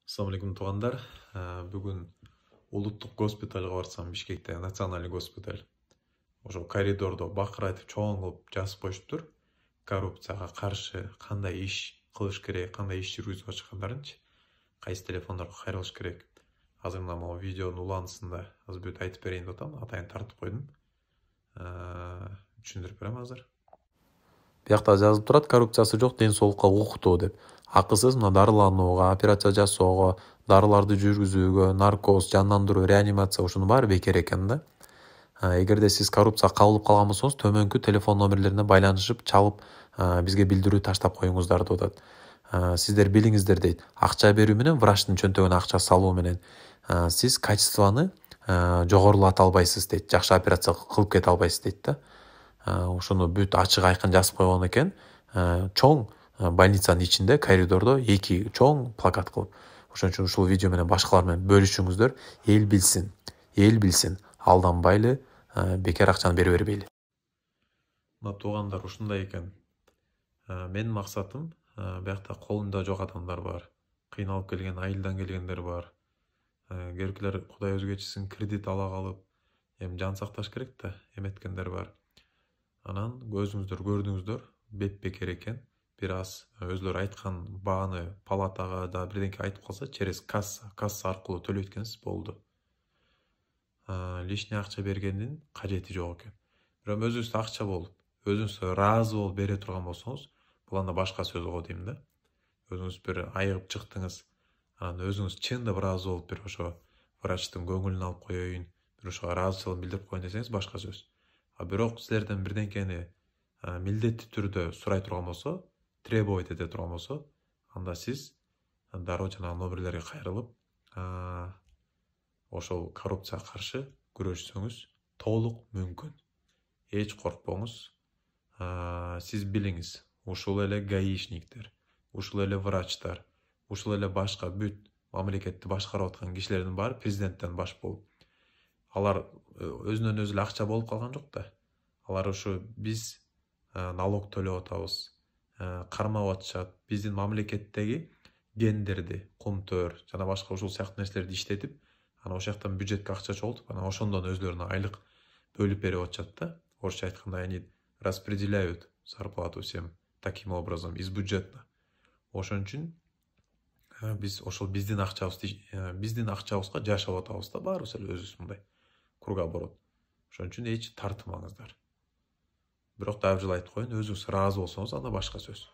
Assalamu alaikum туугандар. Бүгүн улуттук госпиталга барсам, Бишкектеги национальный госпиталь. Ошо коридордо бакыр айтып чоң кылып жазып коюшуптур. Коррупцияга каршы кандай иш кылыш керек, кандай иш жүргүзүп жаткандарынчы, кайсы телефондорго кайрылыш керек. Азыр мына могу видеонун уланысында азыр бүт айтып берейин деп атам. Атайын тартып койдум. Түшүндүрүп берем азыр. Биякта жазылып турат: коррупциясы жок, ден соолукка укуктуу деп. Акысыз мына дарыланууга, операция жасоого, дарыларды жүргүзүүгө, наркоз, жандандыруу, реанимация ушунун баары бекер экен да. Эгерде сиз коррупцияга кабылып калган болсоңуз, төмөнкү телефон номерлерине байланышып, чалып, бизге билдирүү таштап коюңуздар деп атат. Сиздер билиңиздер дейт. Акча берүү менен, врачтын чөнтөгүнө акча салуу менен сиз качествоны жогорулата албайсыз дейт. Жакшы операция кылып кете албайсыз дейт да. Ошону бүт ачык айкын жазып койгон экен. Чоң больницанын ичинде коридордо эки чоң плакат кылып. Ошон үчүн ушул видео менен башкалар менен бөлүшүңүздөр. Эл билсин, алданбайлы, бекер акчаны бере бербейли. Мына туугандар ушундай экен. Менин максатым, биякта колунда жок адамдар бар. Кыйналып келген, айылдан келгендер бар. Керкилер Кудай өзгөчүсүн кредит ала калып, жан сакташ керек да, эметкендер бар. Анан өзүңүздөр көрдүңүздөр, бекер экен. Бир аз өзлөрү айткан бааны палатага да бирденке айтып калса, через касса аркылуу төлөйт экенсиз, болду. Лишний акча бергендин кажети жок экен. Бирок өзүңүздө акча болуп, өзүңүз ыраазы болуп бере турган болсоңуз, бул анда башка сөз го дейм да. Өзүңүз бир айыгып чыктыңыз, анан өзүңүз чындап ыраазы болуп, бир ошо врачтын көңүлүн алып коеюн, бир ошого ыраазычылыгын билдирип коеюн десеңиз, башка сөз. Бирок силерден бирденкени милдеттүү түрдө сурай турган болсо, требовать эте турган болсо, анда сиз дароо жанагы номерлерге кайрылып, ошол коррупцияга каршы күрөшсөңүз толук мүмкүн. Эч коркпоңуз. Сиз билиңиз, ушул эле гаишниктер, ушул эле врачтар, ушул эле башка бүт мамлекетти башкарып аткан кишилердин баары президенттен баш болуп. Алар өзүнөн өзү эле акча болуп калган жок да. Алар ушу биз налог төлөп атабыз, кармап атышат, биздин мамлекеттеги гендерди, кумтөр жана башка ушул сыяктуу нерселерди иштетип, анан ошол жактан бюджетке акча чогултуп, анан ошондон өзлөрүнө айлык бөлүп берип атышат да. Орусча айтканда, они распределяют зарплату всем таким образом из бюджета. Ошон үчүн биз ошол биздин акчабызга жашап атабыз да, баарыбыз эле өзүбүз мындай кругооборот. Ошон үчүн эч тартынбаңыздар. Бирок дагы бир жолу айтып коеюн, өзүңүз ыраазы болсоңуз, анда башка сөз.